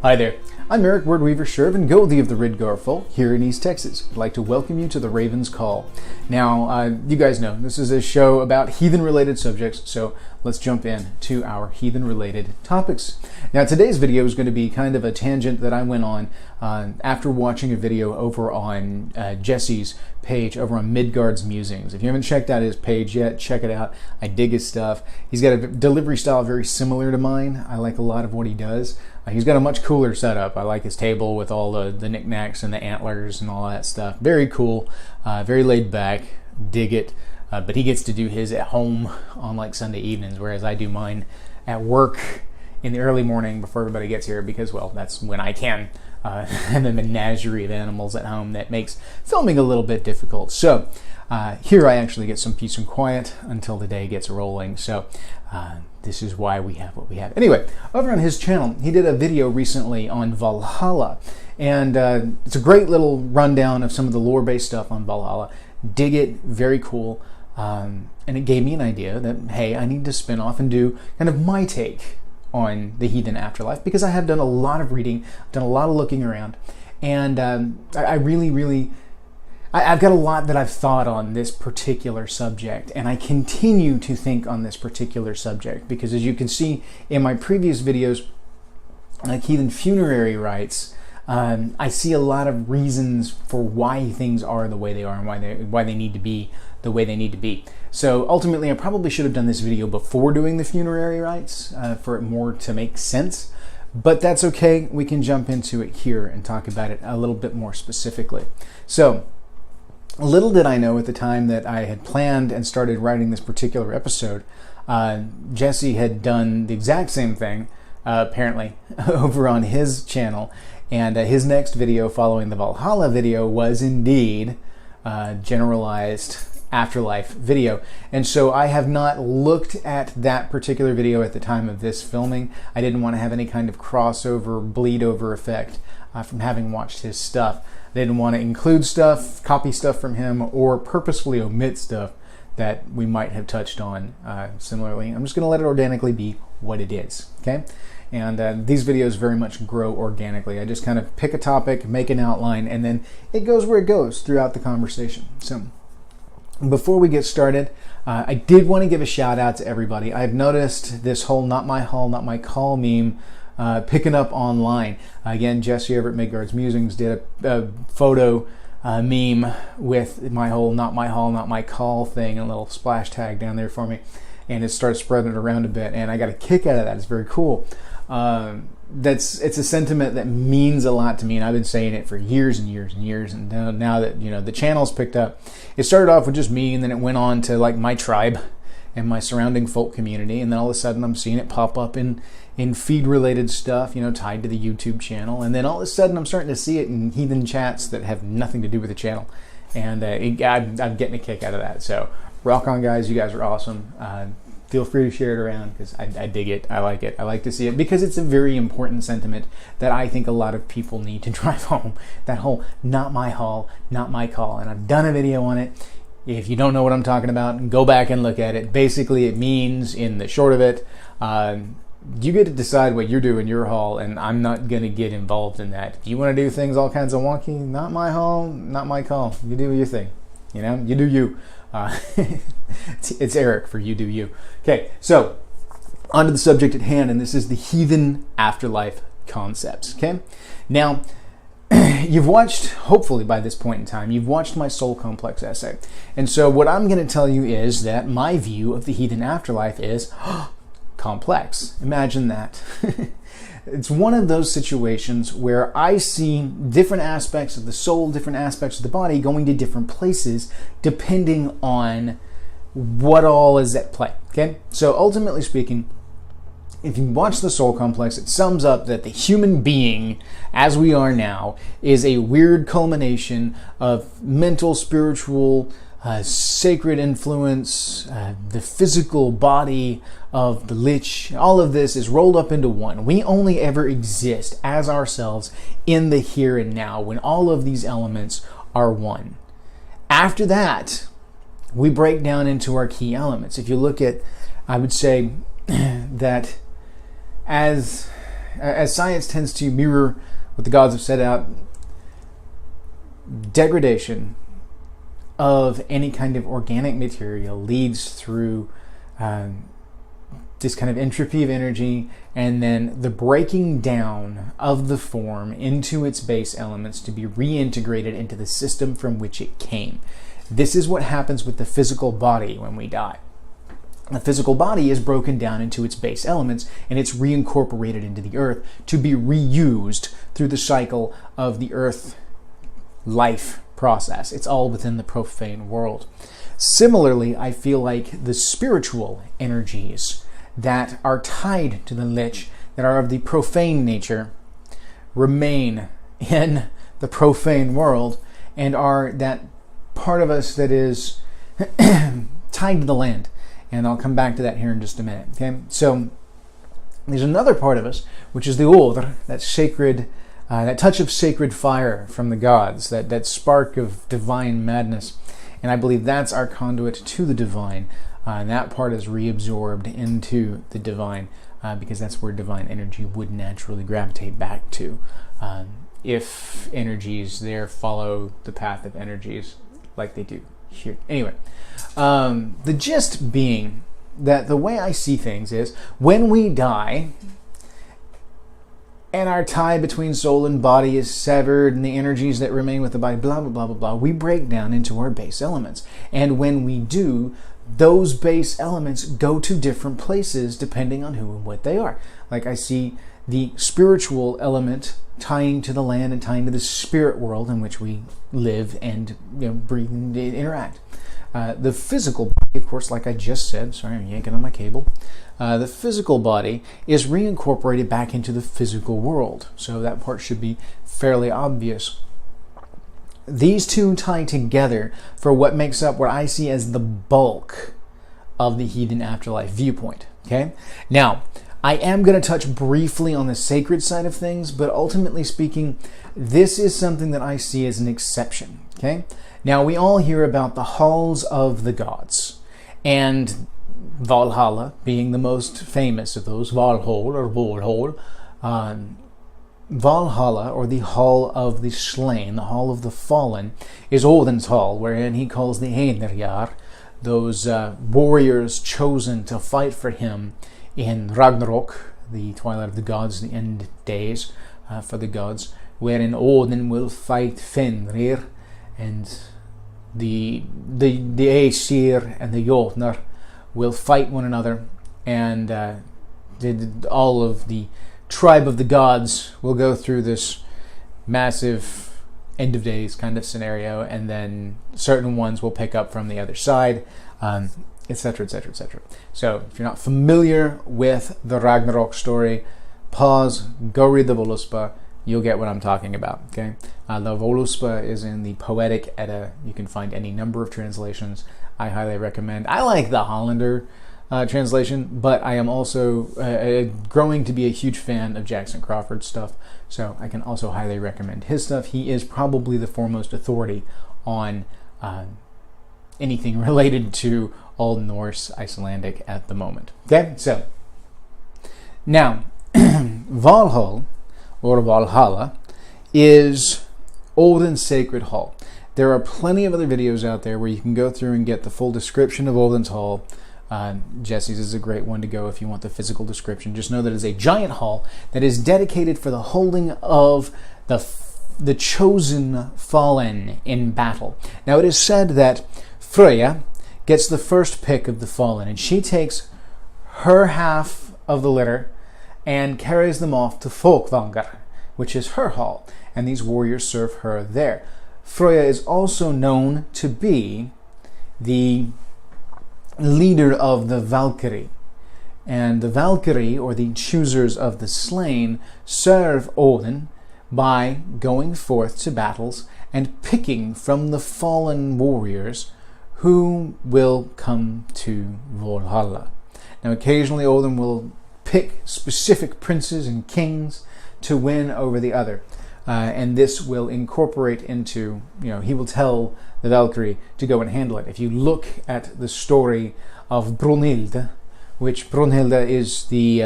Hi there, I'm Eric Wordweaver Sjerven, Goldie of the Ridgar Folk, here in East Texas. I'd like to welcome you to the Raven's Call. Now, you guys know, this is a show about heathen-related subjects, so let's jump in to our heathen-related topics. Now, today's video is going to be kind of a tangent that I went on after watching a video over on Jesse's page over on Midgard's Musings. If you haven't checked out his page yet, check it out. I dig his stuff. He's got a delivery style very similar to mine. I like a lot of what he does. He's got a much cooler setup. I like his table with all the knickknacks and the antlers and all that stuff. Very cool, very laid back, dig it. But he gets to do his at home on like Sunday evenings, whereas I do mine at work in the early morning before everybody gets here because, well, that's when I can. And a menagerie of animals at home that makes filming a little bit difficult. So here I actually get some peace and quiet until the day gets rolling. So this is why we have what we have. Anyway, over on his channel, he did a video recently on Valhalla. And it's a great little rundown of some of the lore-based stuff on Valhalla. Dig it, very cool. And it gave me an idea that, hey, I need to spin off and do kind of my take on the Heathen Afterlife, because I have done a lot of reading, done a lot of looking around, and I've got a lot that I've thought on this particular subject, and I continue to think on this particular subject, because as you can see in my previous videos, like heathen funerary rites, I see a lot of reasons for why things are the way they are and why they need to be the way they need to be. So ultimately, I probably should have done this video before doing the funerary rites for it more to make sense. But that's okay. We can jump into it here and talk about it a little bit more specifically. So little did I know at the time that I had planned and started writing this particular episode, Jesse had done the exact same thing, apparently, over on his channel. And his next video following the Valhalla video was indeed generalized afterlife video. And so I have not looked at that particular video at the time of this filming. I didn't want to have any kind of crossover, bleed over effect from having watched his stuff. I didn't want to include stuff, copy stuff from him, or purposefully omit stuff that we might have touched on similarly. I'm just going to let it organically be what it is, okay? And these videos very much grow organically. I just kind of pick a topic, make an outline, and then it goes where it goes throughout the conversation. So before we get started, I did want to give a shout out to everybody. I've noticed this whole not my hall, not my call meme picking up online. Again, Jesse over at Midgard's Musings did a photo meme with my whole not my hall, not my call thing, a little splash tag down there for me. And it started spreading it around a bit, and I got a kick out of that. It's very cool. It's a sentiment that means a lot to me, and I've been saying it for years and years and years. And now that the channel's picked up, it started off with just me, and then it went on to like my tribe and my surrounding folk community, and then all of a sudden I'm seeing it pop up in feed-related stuff, tied to the YouTube channel, and then all of a sudden I'm starting to see it in heathen chats that have nothing to do with the channel, and I'm getting a kick out of that. So rock on, guys! You guys are awesome. Feel free to share it around because I dig it. I like it. I like to see it because it's a very important sentiment that I think a lot of people need to drive home. That whole not my hall, not my call. And I've done a video on it. If you don't know what I'm talking about, go back and look at it. Basically, it means, in the short of it, you get to decide what you're doing in your hall, and I'm not going to get involved in that. If you want to do things all kinds of wonky, not my hall, not my call. You do your thing. You do you. It's Eric for you do you. Okay, so on to the subject at hand, and this is the heathen afterlife concepts. Okay, now you've watched, hopefully by this point in time, you've watched my soul complex essay, and so what I'm going to tell you is that my view of the heathen afterlife is complex. Imagine that. It's one of those situations where I see different aspects of the soul, different aspects of the body going to different places depending on what all is at play. Okay? So ultimately speaking, if you watch the soul complex, it sums up that the human being, as we are now, is a weird culmination of mental, spiritual, sacred influence, the physical body of the lich. All of this is rolled up into one. We only ever exist as ourselves in the here and now when all of these elements are one. After that, we break down into our key elements. If you look at, I would say that as as science tends to mirror what the gods have set out, degradation of any kind of organic material leads through this kind of entropy of energy, and then the breaking down of the form into its base elements to be reintegrated into the system from which it came. This is what happens with the physical body when we die. The physical body is broken down into its base elements, and it's reincorporated into the earth to be reused through the cycle of the earth life process. It's all within the profane world. Similarly, I feel like the spiritual energies that are tied to the Lich, that are of the profane nature, remain in the profane world and are that part of us that is tied to the land. And I'll come back to that here in just a minute. Okay, so there's another part of us, which is the Odr, that sacred, that touch of sacred fire from the gods, that spark of divine madness. And I believe that's our conduit to the divine. And that part is reabsorbed into the divine because that's where divine energy would naturally gravitate back to. If energies there follow the path of energies like they do here. Anyway, the gist being that the way I see things is when we die and our tie between soul and body is severed and the energies that remain with the body, blah, blah, blah, blah, blah, we break down into our base elements. And when we do, those base elements go to different places depending on who and what they are. Like I see the spiritual element tying to the land and tying to the spirit world in which we live and breathe and interact. The physical body, of course, like I just said, sorry, I'm yanking on my cable. The physical body is reincorporated back into the physical world. So that part should be fairly obvious. These two tie together for what makes up what I see as the bulk of the Heathen Afterlife viewpoint. Okay? Now, I am going to touch briefly on the sacred side of things, but ultimately speaking, this is something that I see as an exception. Okay? Now, we all hear about the halls of the gods, and Valhalla being the most famous of those, Valhall or Valhall. Valhalla, or the Hall of the Slain, the Hall of the Fallen, is Odin's hall, wherein he calls the Einherjar, those warriors chosen to fight for him in Ragnarok, the Twilight of the Gods, the end days for the gods, wherein Odin will fight Fenrir, and the Aesir and the Jotnar will fight one another, and all of the tribe of the gods will go through this massive end of days kind of scenario, and then certain ones will pick up from the other side, etc., etc., etc. So if you're not familiar with the Ragnarok story, pause, go read the Voluspa, you'll get what I'm talking about. Okay, the Voluspa is in the Poetic Edda. You can find any number of translations. I highly recommend. I like the Hollander translation, but I am also growing to be a huge fan of Jackson Crawford's stuff, so I can also highly recommend his stuff. He is probably the foremost authority on anything related to Old Norse Icelandic at the moment. Okay, so now Valhall, or Valhalla, is Odin's sacred hall. There are plenty of other videos out there where you can go through and get the full description of Odin's hall. Jesse's is a great one to go if you want the physical description. Just know that it's a giant hall that is dedicated for the holding of the chosen fallen in battle. Now, it is said that Freyja gets the first pick of the fallen, and she takes her half of the litter and carries them off to Folkvangar, which is her hall, and these warriors serve her there. Freyja is also known to be the leader of the Valkyrie, and the Valkyrie, or the choosers of the slain, serve Odin by going forth to battles and picking from the fallen warriors who will come to Valhalla. Now, occasionally Odin will pick specific princes and kings to win over the other, and this will incorporate into, he will tell the Valkyrie to go and handle it. If you look at the story of Brunhilde, which Brunhilde is the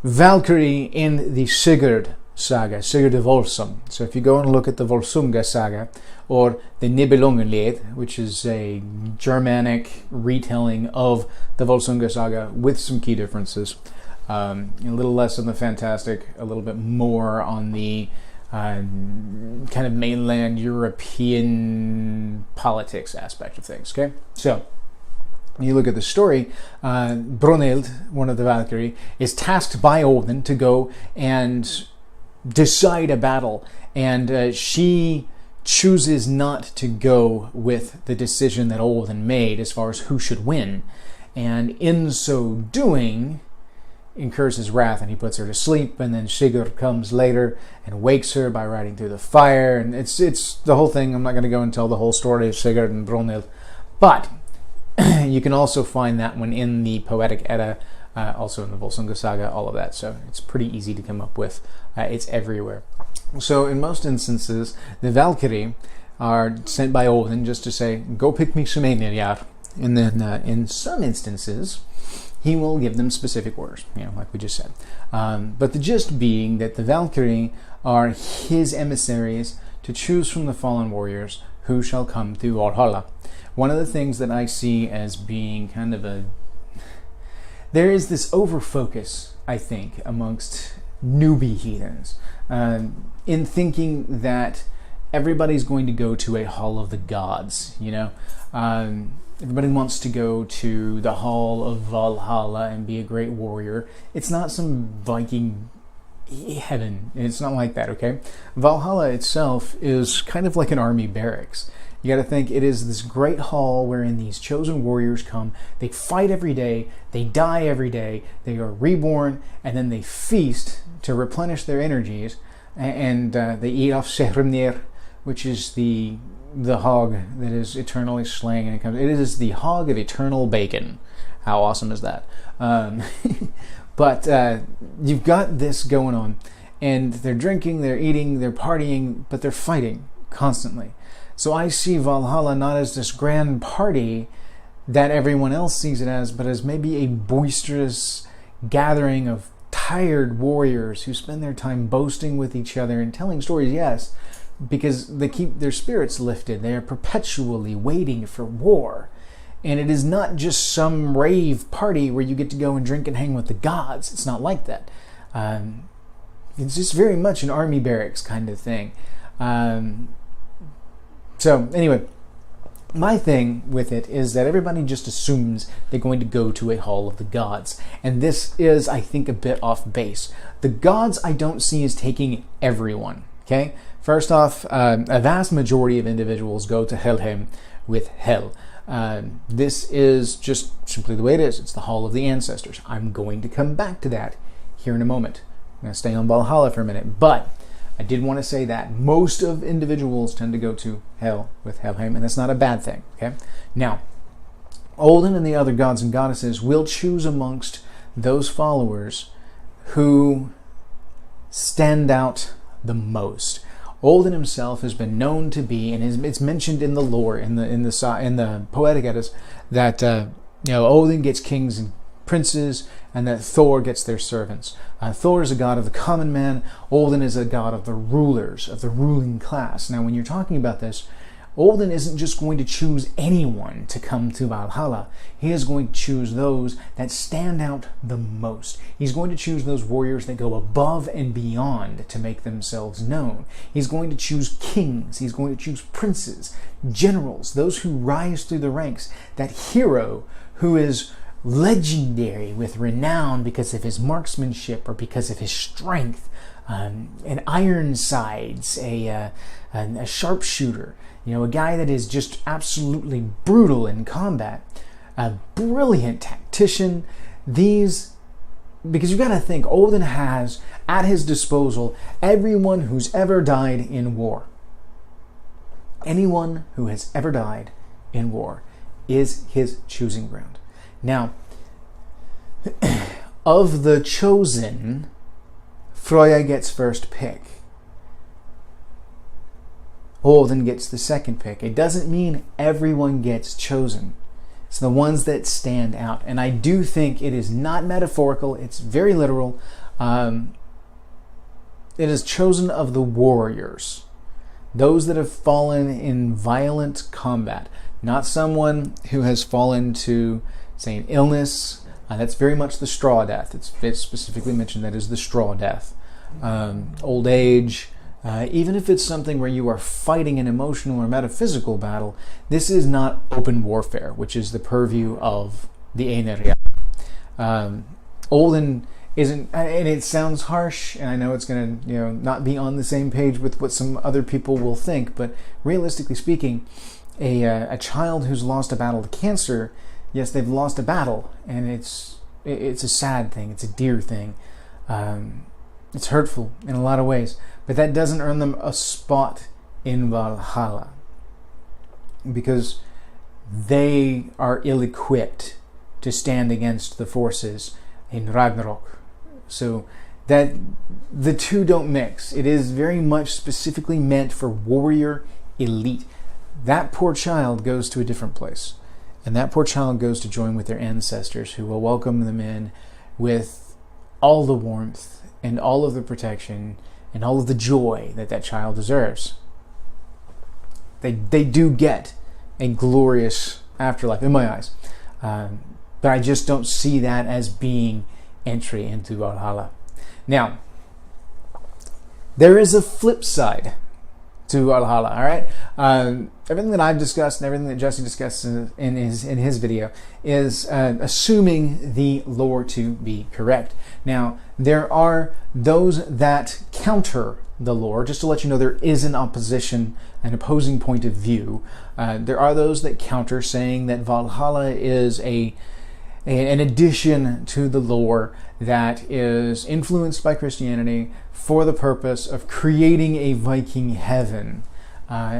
Valkyrie in the Sigurd saga, Sigurd of Volsung. So if you go and look at the Volsunga saga, or the Nibelungenlied, which is a Germanic retelling of the Volsunga saga with some key differences, a little less on the fantastic, a little bit more on the kind of mainland European politics aspect of things. Okay, so when you look at the story, Brunhild, one of the Valkyrie, is tasked by Odin to go and decide a battle, and she chooses not to go with the decision that Odin made as far as who should win, and in so doing incurs his wrath, and he puts her to sleep. And then Sigurd comes later and wakes her by riding through the fire, and it's the whole thing. I'm not going to go and tell the whole story of Sigurd and Brunhild, but you can also find that one in the Poetic Edda, also in the Volsunga saga, all of that. So it's pretty easy to come up with. It's everywhere. So in most instances, the Valkyrie are sent by Odin just to say, go pick me some Einherjar. And then in some instances, he will give them specific orders, like we just said. But the gist being that the Valkyrie are his emissaries to choose from the fallen warriors who shall come to Valhalla. One of the things that I see as being kind of there is this overfocus, I think, amongst newbie heathens, in thinking that everybody's going to go to a hall of the gods, everybody wants to go to the hall of Valhalla and be a great warrior. It's not some Viking heaven. It's not like that, okay? Valhalla itself is kind of like an army barracks. You got to think it is this great hall wherein these chosen warriors come. They fight every day. They die every day. They are reborn, and then they feast to replenish their energies. And they eat off Sjerven, which is the hog that is eternally slain. And it is the hog of eternal bacon. How awesome is that? But you've got this going on, and they're drinking, they're eating, they're partying, but they're fighting constantly. So I see Valhalla not as this grand party that everyone else sees it as, but as maybe a boisterous gathering of tired warriors who spend their time boasting with each other and telling stories, yes, because they keep their spirits lifted. They are perpetually waiting for war. And it is not just some rave party where you get to go and drink and hang with the gods. It's not like that. It's just very much an army barracks kind of thing. So anyway, my thing with it is that everybody just assumes they're going to go to a hall of the gods. And this is, I think, a bit off base. The gods I don't see as taking everyone, okay? First off, a vast majority of individuals go to Helheim with Hel. This is just simply the way it is. It's the hall of the ancestors. I'm going to come back to that here in a moment. I'm going to stay on Valhalla for a minute, but I did want to say that most of individuals tend to go to Hel with Helheim, and that's not a bad thing, okay? Now, Odin and the other gods and goddesses will choose amongst those followers who stand out the most. Odin himself has been known to be, and it's mentioned in the lore, in the Poetic Eddas, that Odin gets kings and princes, and that Thor gets their servants. Thor is a god of the common man. Odin is a god of the rulers, of the ruling class. Now, when you're talking about this, Odin isn't just going to choose anyone to come to Valhalla. He is going to choose those that stand out the most. He's going to choose those warriors that go above and beyond to make themselves known. He's going to choose kings. He's going to choose princes, generals, those who rise through the ranks. That hero who is legendary with renown because of his marksmanship or because of his strength, an Ironsides, a sharpshooter, a guy that is just absolutely brutal in combat, a brilliant tactician. Because you've got to think, Odin has at his disposal everyone who's ever died in war. Anyone who has ever died in war is his choosing ground. Now, of the chosen, Freya gets first pick. Odin gets the second pick. It doesn't mean everyone gets chosen. It's the ones that stand out. And I do think it is not metaphorical. It's very literal. It is chosen of the warriors, those that have fallen in violent combat, not someone who has fallen to, say, an illness. That's very much the straw death. It's specifically mentioned that is the straw death. Old age, even if it's something where you are fighting an emotional or metaphysical battle, this is not open warfare, which is the purview of the Eineria. Olden isn't, and it sounds harsh, and I know it's going to not be on the same page with what some other people will think, but realistically speaking, a child who's lost a battle to cancer, yes, they've lost a battle, and it's a sad thing, it's a dear thing. It's hurtful in a lot of ways, but that doesn't earn them a spot in Valhalla, because they are ill-equipped to stand against the forces in Ragnarok. So that the two don't mix. It is very much specifically meant for warrior elite. That poor child goes to a different place, and that poor child goes to join with their ancestors, who will welcome them in with all the warmth and all of the protection and all of the joy that that child deserves. They do get a glorious afterlife in my eyes, but I just don't see that as being entry into Valhalla. Now, there is a flip side to Valhalla, all right? Everything that I've discussed and everything that Jesse discussed in his video is assuming the lore to be correct. Now, there are those that counter the lore. Just to let you know, there is an opposing point of view. There are those that counter, saying that Valhalla is an addition to the lore that is influenced by Christianity for the purpose of creating a Viking heaven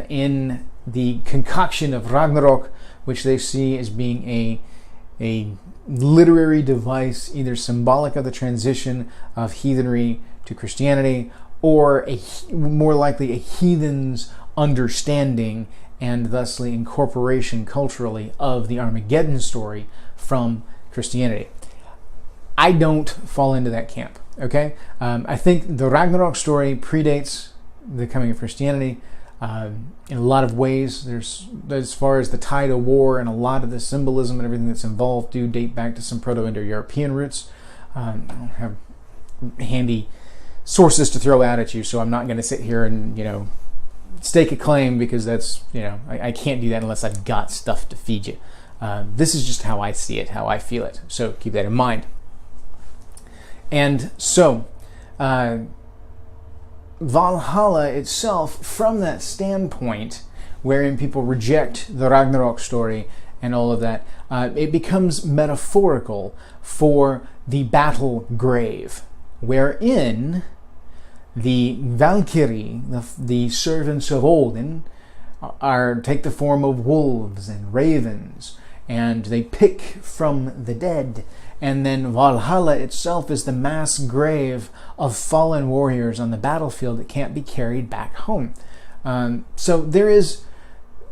in the concoction of Ragnarok, which they see as being a literary device, either symbolic of the transition of heathenry to Christianity, or more likely a heathen's understanding and thusly incorporation culturally of the Armageddon story from Christianity. I don't fall into that camp, okay? I think the Ragnarok story predates the coming of Christianity in a lot of ways. There's, as far as the tide of war and a lot of the symbolism and everything that's involved, do date back to some Proto-Indo-European roots. I don't have handy sources to throw out at you, so I'm not going to sit here and, stake a claim, because that's, I can't do that unless I've got stuff to feed you. This is just how I see it, how I feel it. So keep that in mind. And so, Valhalla itself, from that standpoint, wherein people reject the Ragnarok story and all of that, it becomes metaphorical for the battle grave, wherein the Valkyrie, the servants of Odin, take the form of wolves and ravens, and they pick from the dead. And then Valhalla itself is the mass grave of fallen warriors on the battlefield that can't be carried back home. So there is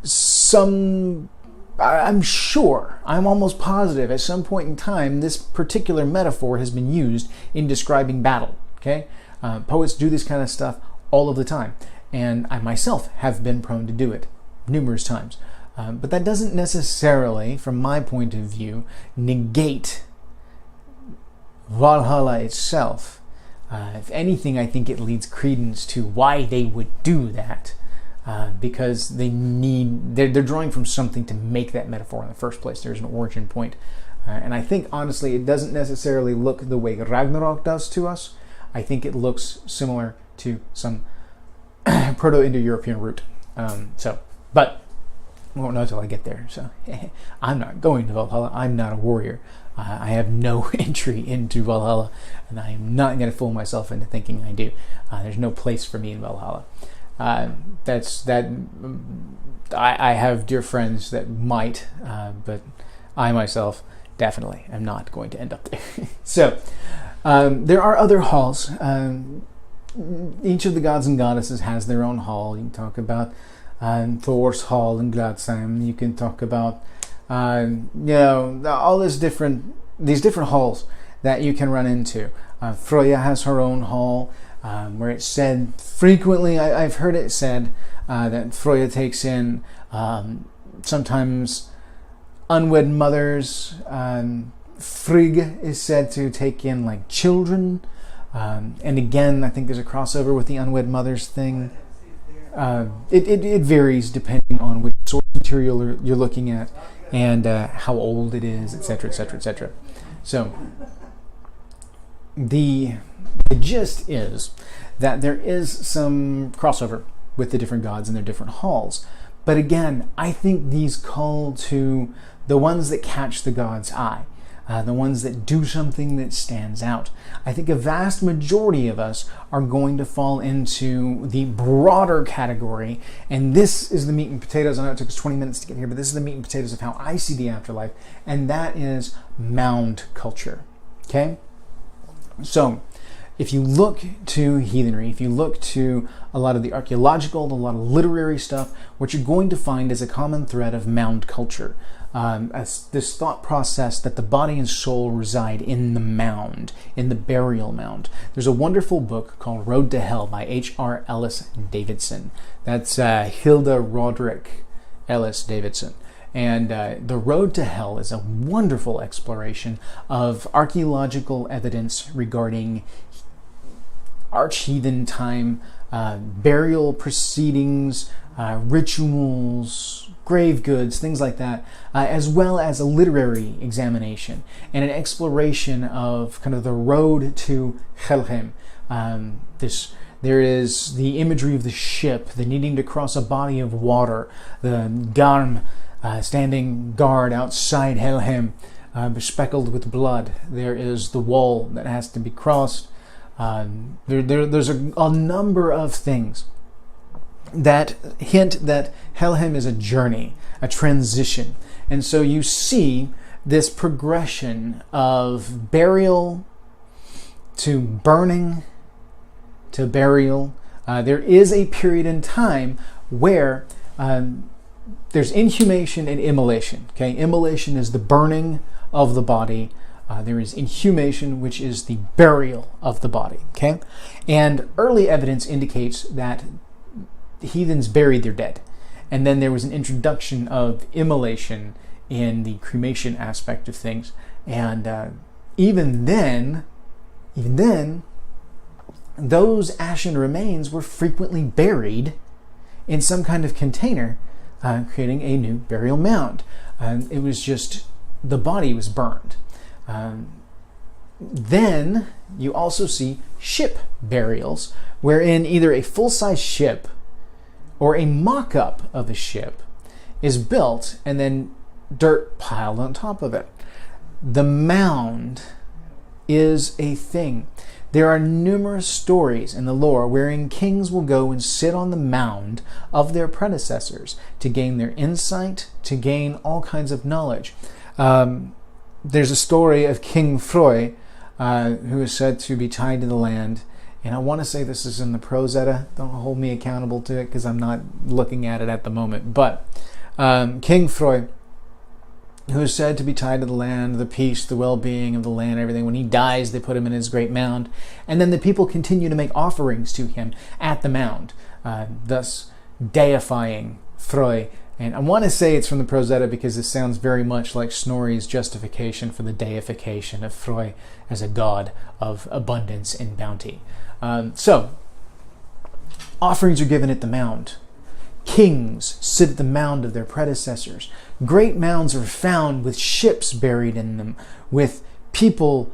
some, I'm sure, I'm almost positive, at some point in time, this particular metaphor has been used in describing battle. Okay, poets do this kind of stuff all of the time, and I myself have been prone to do it numerous times. But that doesn't necessarily, from my point of view, negate Valhalla itself. If anything, I think it leads credence to why they would do that, because they're drawing from something to make that metaphor in the first place. There's an origin point. And I think, honestly, it doesn't necessarily look the way Ragnarok does to us. I think it looks similar to some Proto-Indo-European root. But I won't know until I get there. So I'm not going to Valhalla. I'm not a warrior. I have no entry into Valhalla, and I am not going to fool myself into thinking I do. There's no place for me in Valhalla. I have dear friends that might, but I myself definitely am not going to end up there. So there are other halls. Each of the gods and goddesses has their own hall. You can talk about Thor's hall in Gladsheim. You can talk about all these different halls that you can run into. Frøya has her own hall, where it's said frequently, I've heard it said, that Frøya takes in sometimes unwed mothers. Frigg is said to take in like children. And again, I think there's a crossover with the unwed mothers thing. It varies depending on which source material you're looking at and how old it is, etc., etc., etc. So the gist is that there is some crossover with the different gods and their different halls. But again, I think these call to the ones that catch the god's eye. The ones that do something that stands out. I think a vast majority of us are going to fall into the broader category, and this is the meat and potatoes. I know it took us 20 minutes to get here, but this is the meat and potatoes of how I see the afterlife, and that is mound culture. Okay? So, if you look to heathenry, if you look to a lot of the archaeological, a lot of literary stuff, what you're going to find is a common thread of mound culture. As this thought process that the body and soul reside in the mound, in the burial mound. There's a wonderful book called Road to Hell by H.R. Ellis Davidson. That's Hilda Roderick Ellis Davidson. And The Road to Hell is a wonderful exploration of archaeological evidence regarding arch-heathen time, burial proceedings, rituals, grave goods, things like that, as well as a literary examination and an exploration of kind of the road to Helheim. There is the imagery of the ship, the needing to cross a body of water, the Garm standing guard outside Helheim, bespeckled with blood. There is the wall that has to be crossed. There's a number of things that hint that Helheim is a journey, a transition. And so you see this progression of burial to burning to burial. There is a period in time where there's inhumation and immolation. Okay, immolation is the burning of the body. There is inhumation, which is the burial of the body. Okay, and early evidence indicates that heathens buried their dead, and then there was an introduction of immolation in the cremation aspect of things, and even then, those ashen remains were frequently buried in some kind of container, creating a new burial mound. It was just the body was burned. Then you also see ship burials, wherein either a full-size ship or a mock-up of a ship is built and then dirt piled on top of it. The mound is a thing. There are numerous stories in the lore wherein kings will go and sit on the mound of their predecessors to gain their insight, to gain all kinds of knowledge. There's a story of King Frøy, who is said to be tied to the land. And I want to say this is in the Prose Edda. Don't hold me accountable to it because I'm not looking at it at the moment. But King Frøy, who is said to be tied to the land, the peace, the well-being of the land, everything. When he dies, they put him in his great mound. And then the people continue to make offerings to him at the mound, thus deifying Frøy. And I want to say it's from the Prose Edda because it sounds very much like Snorri's justification for the deification of Frøy as a god of abundance and bounty. So, offerings are given at the mound. Kings sit at the mound of their predecessors. Great mounds are found with ships buried in them, with people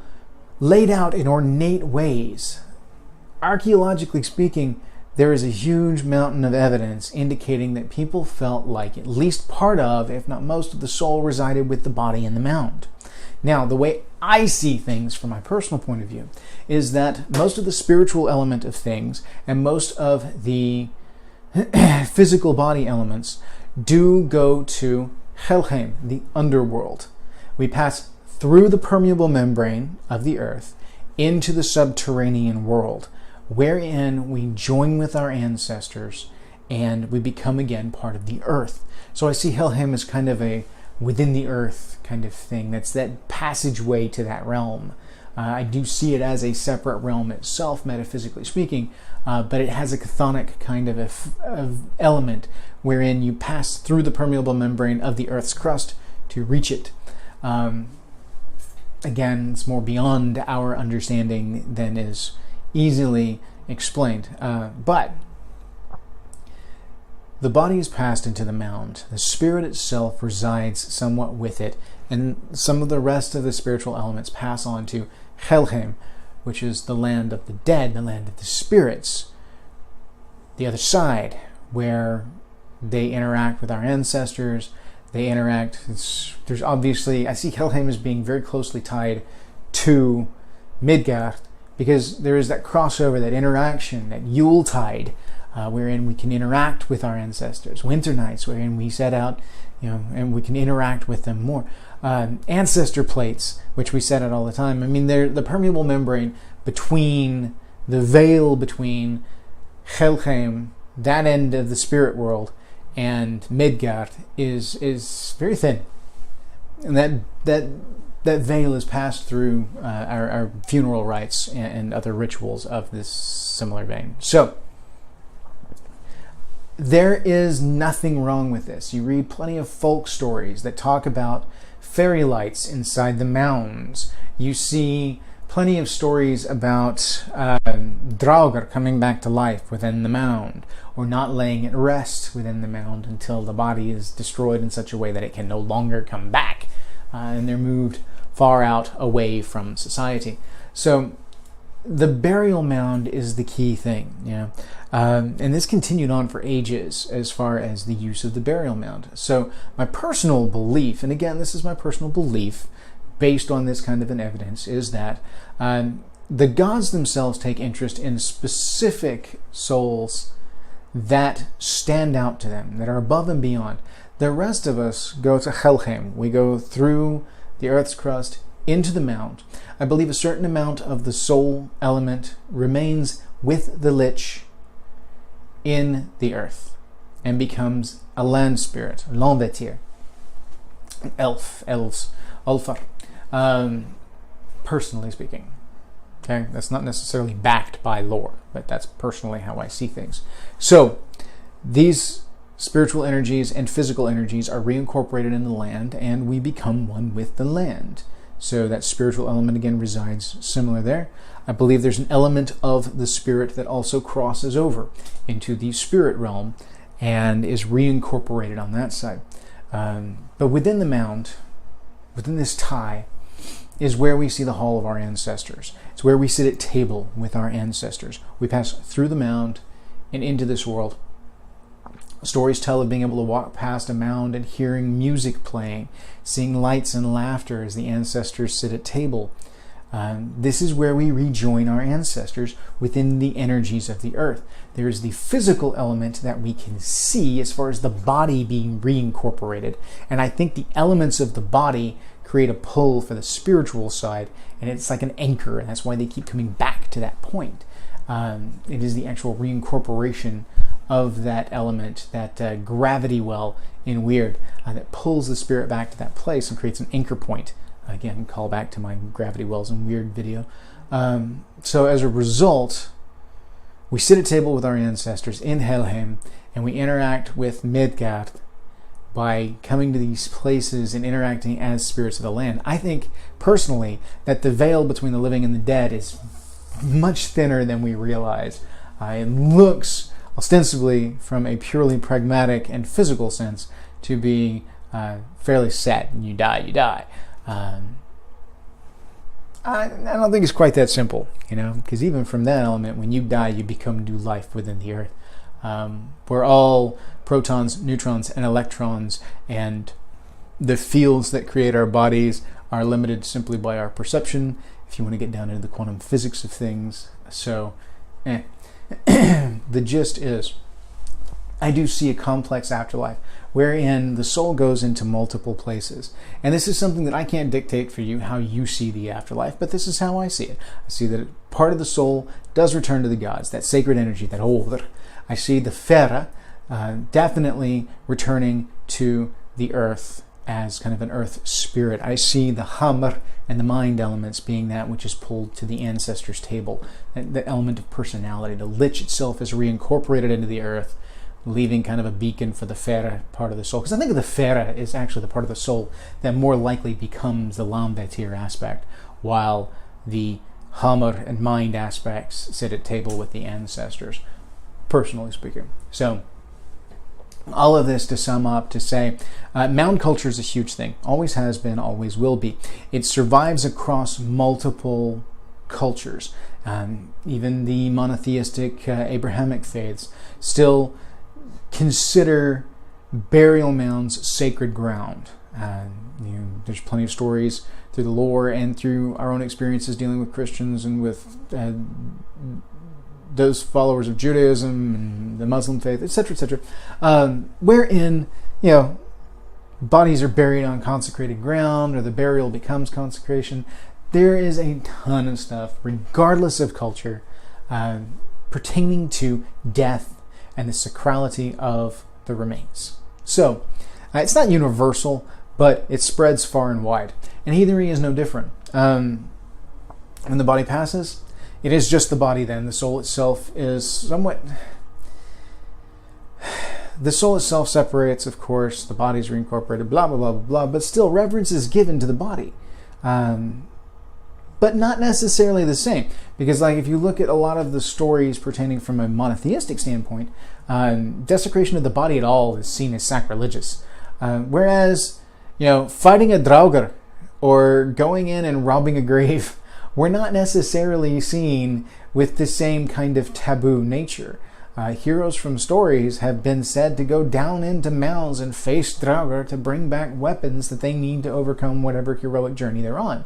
laid out in ornate ways. Archaeologically speaking, there is a huge mountain of evidence indicating that people felt like at least part of, if not most of the soul resided with the body in the mound. Now, the way I see things from my personal point of view is that most of the spiritual element of things and most of the physical body elements do go to Helheim, the underworld. We pass through the permeable membrane of the earth into the subterranean world, wherein we join with our ancestors and we become again part of the earth. So I see Helheim as kind of a within the earth kind of thing. That's that passageway to that realm. I do see it as a separate realm itself, metaphysically speaking, but it has a chthonic kind of element wherein you pass through the permeable membrane of the Earth's crust to reach it. Again, it's more beyond our understanding than is easily explained. But the body is passed into the mound. The spirit itself resides somewhat with it, and some of the rest of the spiritual elements pass on to Helheim, which is the land of the dead, the land of the spirits, the other side, where they interact with our ancestors. They interact. There's obviously, I see Helheim as being very closely tied to Midgard, because there is that crossover, that interaction, that Yuletide, wherein we can interact with our ancestors. Winter nights, wherein we set out, and we can interact with them more. Ancestor plates, which we set out all the time. I mean, they're the permeable membrane between the veil between Helheim, that end of the spirit world, and Midgard is very thin, and that veil is passed through our funeral rites and other rituals of this similar vein. So there is nothing wrong with this. You read plenty of folk stories that talk about fairy lights inside the mounds. You see plenty of stories about Draugr coming back to life within the mound, or not laying at rest within the mound until the body is destroyed in such a way that it can no longer come back, and they're moved far out away from society. So the burial mound is the key thing, and this continued on for ages as far as the use of the burial mound. So my personal belief, and again, this is my personal belief based on this kind of an evidence, is that the gods themselves take interest in specific souls that stand out to them, that are above and beyond. The rest of us go to Helheim. We go through the Earth's crust into the mound. I believe a certain amount of the soul element remains with the Lich in the earth and becomes a land spirit, Landetier, elves, Ulfar, personally speaking. Okay, that's not necessarily backed by lore, but that's personally how I see things. So these spiritual energies and physical energies are reincorporated in the land, and we become one with the land. So that spiritual element again resides similar there. I believe there's an element of the spirit that also crosses over into the spirit realm and is reincorporated on that side. But within the mound, within this tie, is where we see the hall of our ancestors. It's where we sit at table with our ancestors. We pass through the mound and into this world. Stories tell of being able to walk past a mound and hearing music playing, seeing lights and laughter as the ancestors sit at table. This is where we rejoin our ancestors within the energies of the earth. There is the physical element that we can see as far as the body being reincorporated. And I think the elements of the body create a pull for the spiritual side, and it's like an anchor, and that's why they keep coming back to that point. It is the actual reincorporation of that element, that gravity well in Weird, that pulls the spirit back to that place and creates an anchor point. Again, call back to my gravity wells in Weird video. So as a result, we sit at table with our ancestors in Helheim, and we interact with Midgard by coming to these places and interacting as spirits of the land. I think, personally, that the veil between the living and the dead is much thinner than we realize. It looks, ostensibly, from a purely pragmatic and physical sense, to be fairly set. And you die, you die. I don't think it's quite that simple, because even from that element, when you die, you become new life within the earth. We're all protons, neutrons, and electrons, and the fields that create our bodies are limited simply by our perception, if you want to get down into the quantum physics of things. So, the gist is, I do see a complex afterlife wherein the soul goes into multiple places. And this is something that I can't dictate for you how you see the afterlife, but this is how I see it. I see that part of the soul does return to the gods, that sacred energy, that over. I see the Fera definitely returning to the earth as kind of an earth spirit. I see the hamr and the mind elements being that which is pulled to the ancestors' table, the element of personality. The lich itself is reincorporated into the earth, leaving kind of a beacon for the fera part of the soul. Because I think of the fera is actually the part of the soul that more likely becomes the lamvetir aspect, while the hamr and mind aspects sit at table with the ancestors, personally speaking. So all of this to sum up to say, Mound-culture is a huge thing. Always has been, always will be. It survives across multiple cultures. Even the monotheistic Abrahamic faiths still consider burial mounds sacred ground. There's plenty of stories through the lore and through our own experiences dealing with Christians and with those followers of Judaism and the Muslim faith, etc., wherein, bodies are buried on consecrated ground, or the burial becomes consecration. There is a ton of stuff, regardless of culture, pertaining to death and the sacrality of the remains. So, it's not universal, but it spreads far and wide. And heathenry is no different. When the body passes, it is just the body then. The soul itself is somewhat... The soul itself separates, of course. The body's reincorporated, blah, blah, blah, blah. But still, reverence is given to the body. But not necessarily the same. Because if you look at a lot of the stories pertaining from a monotheistic standpoint, desecration of the body at all is seen as sacrilegious. Whereas, fighting a draugr or going in and robbing a grave, we're not necessarily seen with the same kind of taboo nature. Heroes from stories have been said to go down into mounds and face draugr to bring back weapons that they need to overcome whatever heroic journey they're on.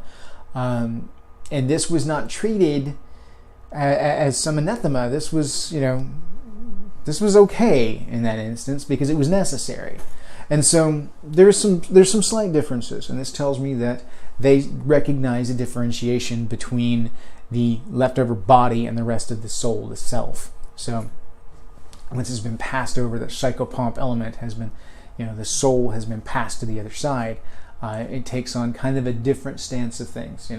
And this was not treated as some anathema. This was, this was okay in that instance because it was necessary. And so there's some slight differences, and this tells me that they recognize a differentiation between the leftover body and the rest of the soul, the self. So once it's been passed over, the psychopomp element has been, the soul has been passed to the other side. It takes on kind of a different stance of things,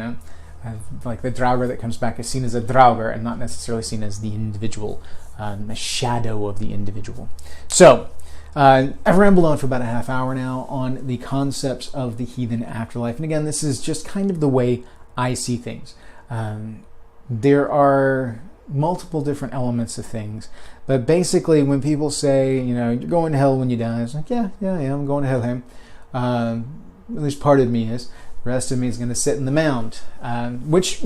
like the draugr that comes back is seen as a draugr and not necessarily seen as the individual, a shadow of the individual. So I've rambled on for about a half hour now on the concepts of the heathen afterlife. And again, this is just kind of the way I see things. There are multiple different elements of things. But basically, when people say, you're going to hell when you die, it's like, yeah, I'm going to hell, him. At least part of me is. The rest of me is going to sit in the mound. Which,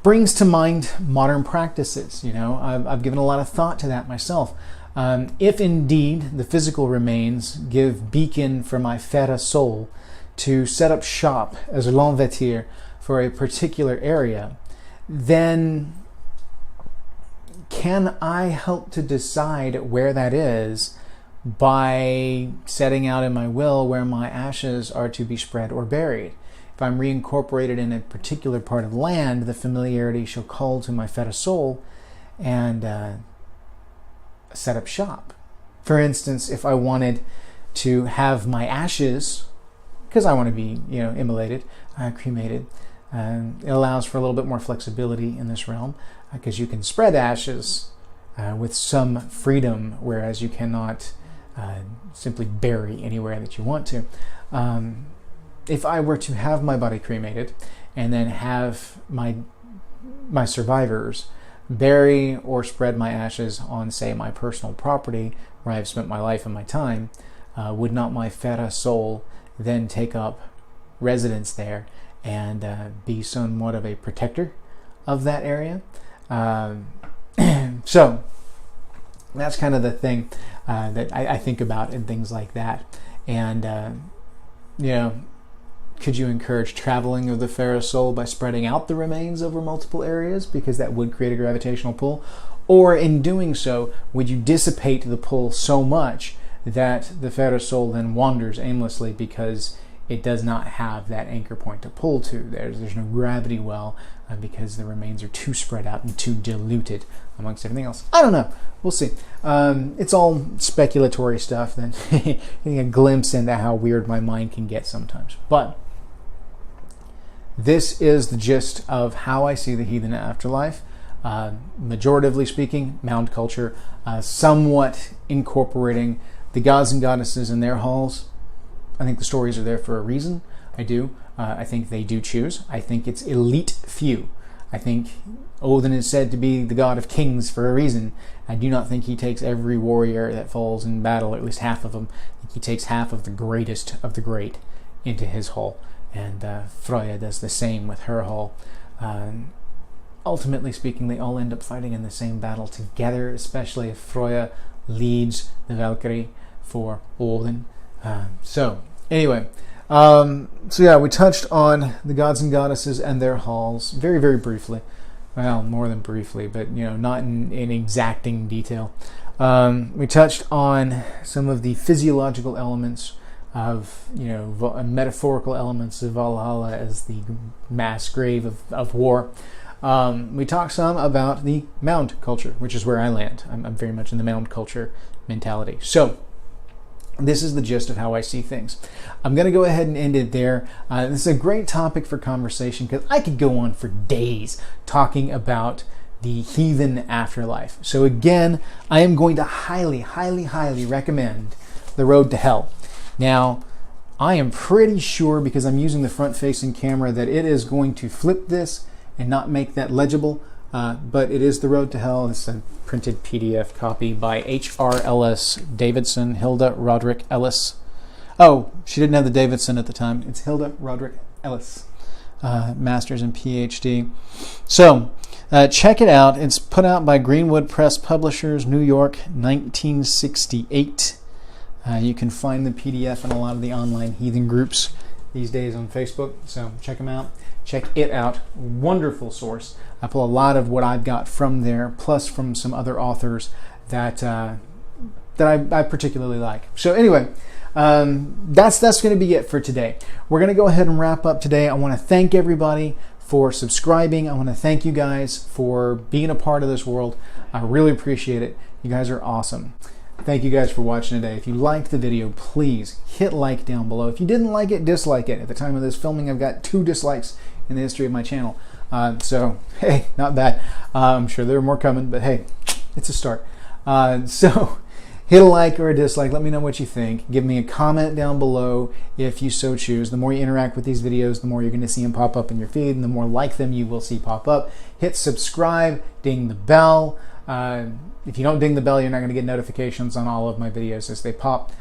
brings to mind modern practices. I've given a lot of thought to that myself. If indeed the physical remains give beacon for my fera soul to set up shop as a lamvetir for a particular area, then can I help to decide where that is by setting out in my will where my ashes are to be spread or buried? If I'm reincorporated in a particular part of land, the familiarity shall call to my fera soul and set up shop. For instance, if I wanted to have my ashes, because I want to be, immolated, cremated, it allows for a little bit more flexibility in this realm, because you can spread ashes with some freedom, whereas you cannot simply bury anywhere that you want to. If I were to have my body cremated and then have my survivors bury or spread my ashes on, say, my personal property where I've spent my life and my time, would not my fera soul then take up residence there and be somewhat of a protector of that area? So that's kind of the thing that I think about and things like that. And, could you encourage traveling of the fera soul by spreading out the remains over multiple areas, because that would create a gravitational pull? Or in doing so, would you dissipate the pull so much that the fera soul then wanders aimlessly because it does not have that anchor point to pull to. There's no gravity well because the remains are too spread out and too diluted amongst everything else. I don't know. We'll see. It's all speculatory stuff. Then getting a glimpse into how weird my mind can get sometimes. But this is the gist of how I see the Heathen Afterlife. Majoritively speaking, Mound-culture, somewhat incorporating the gods and goddesses in their halls. I think the stories are there for a reason. I do. I think they do choose. I think it's elite few. I think Odin is said to be the god of kings for a reason. I do not think he takes every warrior that falls in battle, or at least half of them. I think he takes half of the greatest of the great into his hall. And Freya does the same with her hall. Ultimately speaking, they all end up fighting in the same battle together, especially if Freya leads the Valkyrie for Odin. So yeah, we touched on the gods and goddesses and their halls very, very briefly. Well, more than briefly, but not in exacting detail. We touched on some of the physiological elements of metaphorical elements of Valhalla as the mass grave of war. We talked some about the Mound-culture, which is where I land. I'm very much in the Mound-culture mentality. So this is the gist of how I see things. I'm going to go ahead and end it there. This is a great topic for conversation because I could go on for days talking about the Heathen Afterlife. So again, I am going to highly, highly, highly recommend The Road to Hell. Now, I am pretty sure, because I'm using the front-facing camera, that it is going to flip this and not make that legible. But it is The Road to Hell. It's a printed PDF copy by H.R. Ellis Davidson, Hilda Roderick Ellis. Oh, she didn't have the Davidson at the time. It's Hilda Roderick Ellis, Master's and PhD. So, check it out. It's put out by Greenwood Press Publishers, New York, 1968. You can find the PDF in a lot of the online heathen groups these days on Facebook. So check them out. Check it out. Wonderful source. I pull a lot of what I've got from there, plus from some other authors that I particularly like. So anyway, that's going to be it for today. We're going to go ahead and wrap up today. I want to thank everybody for subscribing. I want to thank you guys for being a part of this world. I really appreciate it. You guys are awesome. Thank you guys for watching today. If you liked the video, please hit like down below. If you didn't like it, dislike it. At the time of this filming, I've got 2 dislikes in the history of my channel. So, hey, not bad. I'm sure there are more coming, but hey, it's a start. So, hit a like or a dislike. Let me know what you think. Give me a comment down below if you so choose. The more you interact with these videos, the more you're going to see them pop up in your feed, and the more like them you will see pop up. Hit subscribe, ding the bell. If you don't ding the bell, you're not going to get notifications on all of my videos as they pop.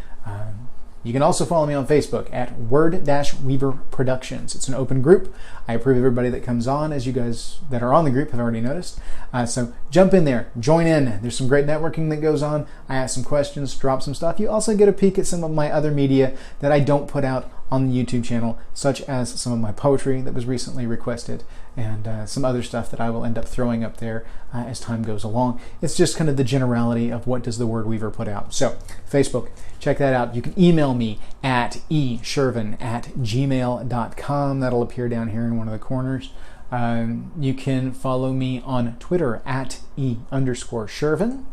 You can also follow me on Facebook at Word-Weaver Productions. It's an open group. I approve everybody that comes on, as you guys that are on the group have already noticed. So jump in there, join in. There's some great networking that goes on. I ask some questions, drop some stuff. You also get a peek at some of my other media that I don't put out on the YouTube channel, such as some of my poetry that was recently requested, and some other stuff that I will end up throwing up there as time goes along. It's just kind of the generality of what does the Word Weaver put out. So, Facebook, check that out. You can email me at esjerven@gmail.com. That'll appear down here in one of the corners. You can follow me on Twitter at @e_Sjerven.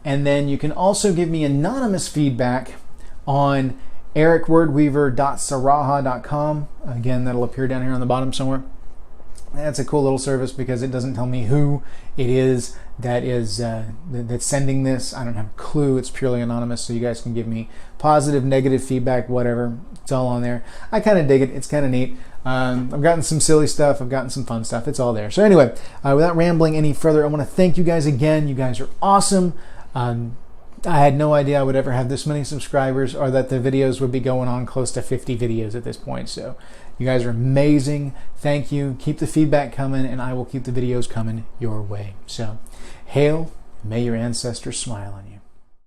And then you can also give me anonymous feedback on ericwordweaver.saraha.com. Again, that'll appear down here on the bottom somewhere. That's a cool little service because it doesn't tell me who it is that is that's sending this. I don't have a clue. It's purely anonymous, so you guys can give me positive, negative feedback, whatever. It's all on there. I kind of dig it. It's kind of neat. I've gotten some silly stuff. I've gotten some fun stuff. It's all there. So anyway, without rambling any further, I want to thank you guys again. You guys are awesome. I had no idea I would ever have this many subscribers, or that the videos would be going on close to 50 videos at this point. So you guys are amazing. Thank you. Keep the feedback coming, and I will keep the videos coming your way. So hail, may your ancestors smile on you.